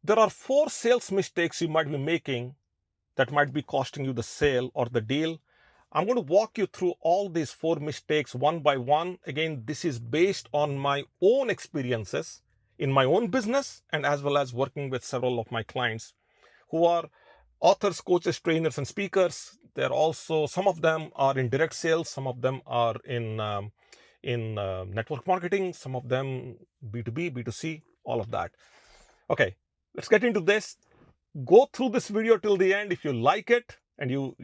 There are 4 sales mistakes you might be making that might be costing you the sale or the deal. I'm going to walk you through all these 4 mistakes one by one. Again, this is based on my own experiences in my own business and as well as working with several of my clients who are authors, coaches, trainers, and speakers. They're also, some of them are in direct sales, some of them are in network marketing, some of them B2B, B2C, all of that. Okay, let's get into this. Go through this video till the end if you like it, and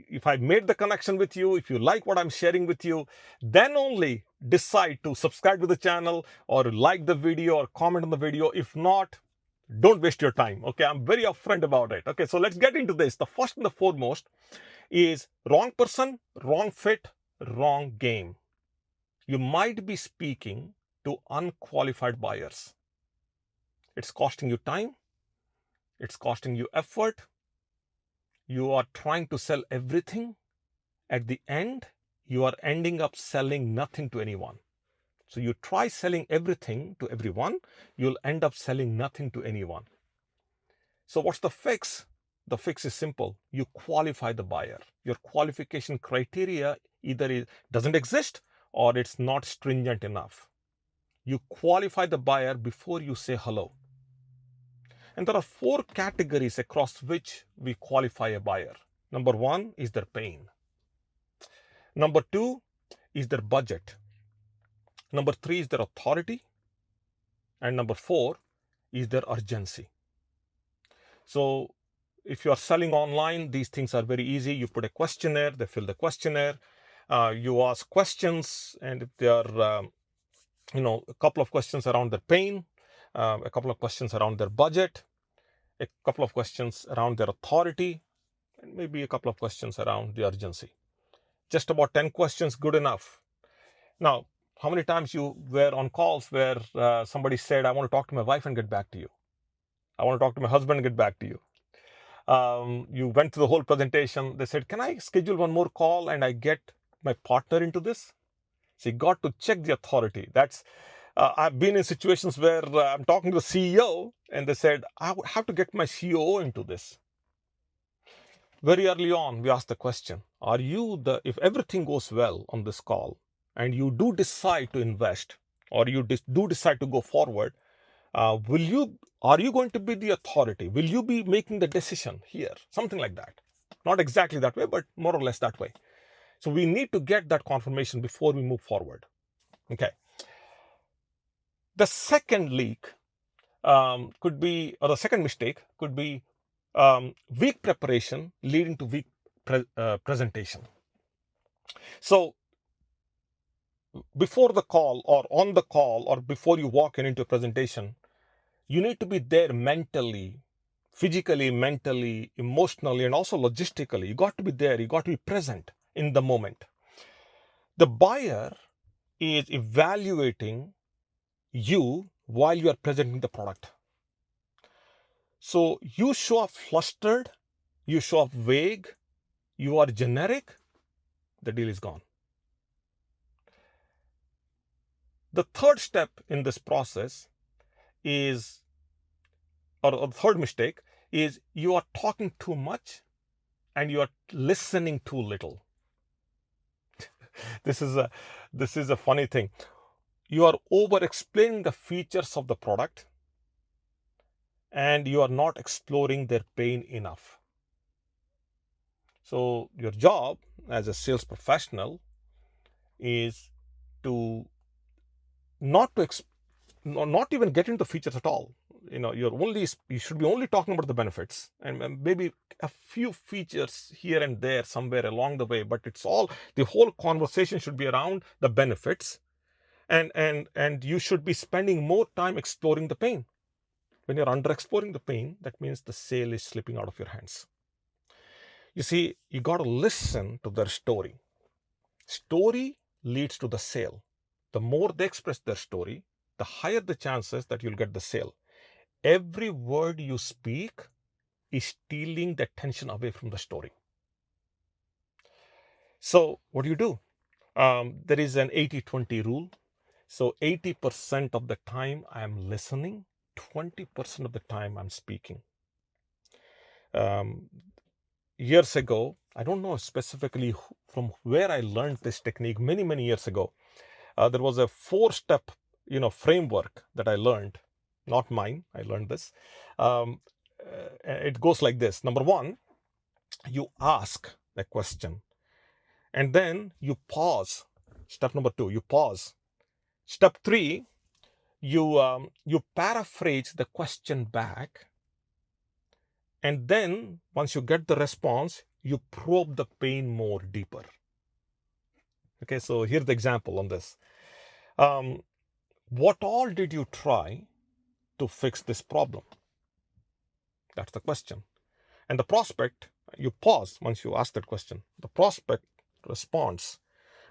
if I made the connection with you, if you like what I'm sharing with you, then only decide to subscribe to the channel or like the video or comment on the video. If not, don't waste your time. Okay, I'm very upfront about it. Okay, so let's get into this. The first and the foremost is wrong person, wrong fit, wrong game. You might be speaking to unqualified buyers. It's costing you time. It's costing you effort. You are trying to sell everything. At the end, you are ending up selling nothing to anyone. So you try selling everything to everyone, you'll end up selling nothing to anyone. So what's the fix? The fix is simple. You qualify the buyer. Your qualification criteria either doesn't exist or it's not stringent enough. You qualify the buyer before you say hello. And there are 4 categories across which we qualify a buyer. Number 1 is their pain. Number 2 is their budget. Number 3 is their authority. And number 4 is their urgency. So if you are selling online, these things are very easy. You put a questionnaire, they fill the questionnaire. You ask questions, and if they are, a couple of questions around their pain, a couple of questions around their budget, a couple of questions around their authority, and maybe a couple of questions around the urgency. Just about 10 questions, good enough. Now, how many times you were on calls where somebody said, I want to talk to my wife and get back to you. I want to talk to my husband and get back to you. You went through the whole presentation. They said, can I schedule one more call and I get my partner into this? So you got to check the authority. I've been in situations where I'm talking to the CEO and they said, I have to get my COO into this. Very early on, we asked the question, if everything goes well on this call and you do decide to invest or you do decide to go forward, are you going to be the authority? Will you be making the decision here? Something like that. Not exactly that way, but more or less that way. So we need to get that confirmation before we move forward. Okay. The second leak the second mistake could be weak preparation leading to weak presentation. So before the call or on the call or before you walk into a presentation, you need to be there mentally, physically, mentally, emotionally, and also logistically. You got to be there. You got to be present in the moment. The buyer is evaluating you while you are presenting the product. So you show up flustered, you show up vague, you are generic, the deal is gone. The third step in this process is, or the third mistake is, you are talking too much and you are listening too little. This is a funny thing. You are over explaining the features of the product and you are not exploring their pain enough. So your job as a sales professional is to not even get into features at all. You should be only talking about the benefits and maybe a few features here and there somewhere along the way, but the whole conversation should be around the benefits, and you should be spending more time exploring the pain. When you're under exploring the pain, that means the sale is slipping out of your hands. You see, you got to listen to their story. Story leads to the sale. The more they express their story, the higher the chances that you'll get the sale. Every word you speak is stealing the attention away from the story. So what do? There is an 80-20 rule. So 80% of the time I am listening 20% of the time I'm speaking. Years ago, I don't know specifically from where I learned this technique many years ago. There was a 4-step, framework that I learned, not mine. I learned this. It goes like this. Number 1, you ask a question, and then you pause. Step number 2, you pause. Step 3, you paraphrase the question back, and then once you get the response, you probe the pain more deeper. Okay, so here's the example on this. What all did you try to fix this problem? That's the question. And the prospect, you pause once you ask that question. The prospect responds,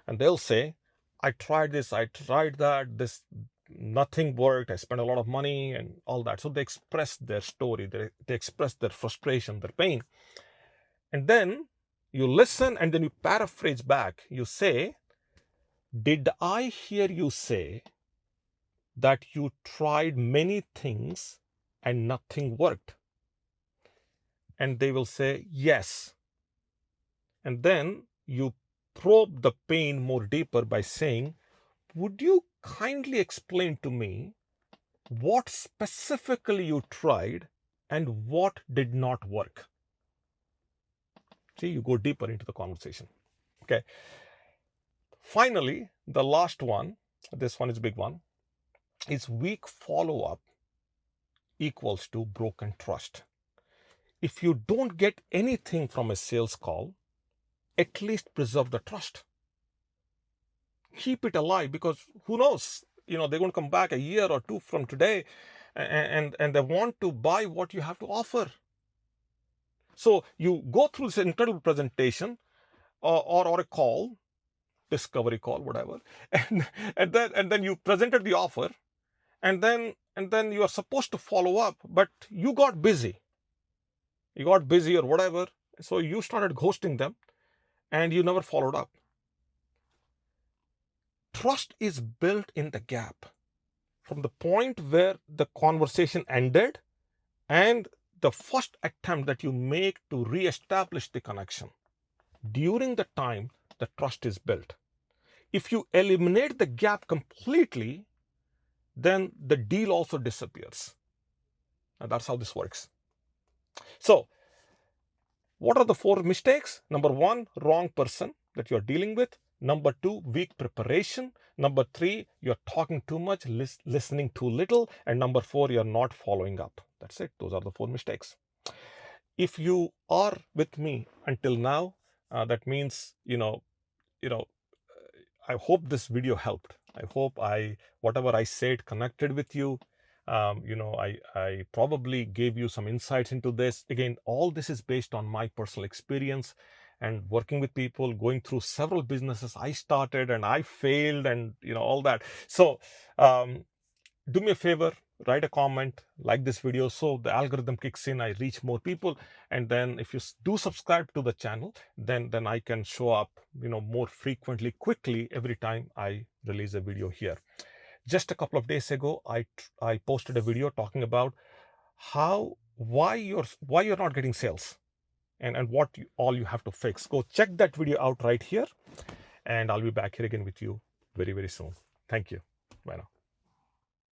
and they'll say, I tried this, I tried that, this, nothing worked, I spent a lot of money and all that. So they express their story, they express their frustration, their pain. And then you listen, and then you paraphrase back. You say, did I hear you say that you tried many things and nothing worked? And they will say, yes. And then you probe the pain more deeper by saying, would you kindly explain to me what specifically you tried and what did not work? See, you go deeper into the conversation. Okay. Finally, the last one, this one is a big one, is weak follow-up equals to broken trust. If you don't get anything from a sales call, at least preserve the trust. Keep it alive, because who knows, they're going to come back a year or 2 from today and they want to buy what you have to offer. So you go through this incredible presentation or a call, discovery call, whatever, and then you presented the offer, and then you are supposed to follow up, but you got busy. You got busy or whatever, so you started ghosting them and you never followed up. Trust is built in the gap from the point where the conversation ended and the first attempt that you make to re-establish the connection. During the time, the trust is built. If you eliminate the gap completely, then the deal also disappears. And that's how this works. So, what are the 4 mistakes? Number 1, wrong person that you're dealing with. Number 2, weak preparation. Number 3, you're talking too much, listening too little. And number 4, you're not following up. That's it. Those are the 4 mistakes. If you are with me until now, that means, I hope this video helped. I hope whatever I said connected with you. I probably gave you some insights into this. Again, all this is based on my personal experience and working with people, going through several businesses I started and I failed and, all that. So do me a favor, write a comment, like this video so the algorithm kicks in, I reach more people. And then if you do subscribe to the channel, then I can show up, more frequently, quickly every time I release a video here. Just a couple of days ago, I posted a video talking about why you're not getting sales and what all you have to fix. Go check that video out right here, and I'll be back here again with you very soon. Thank you. Bye now.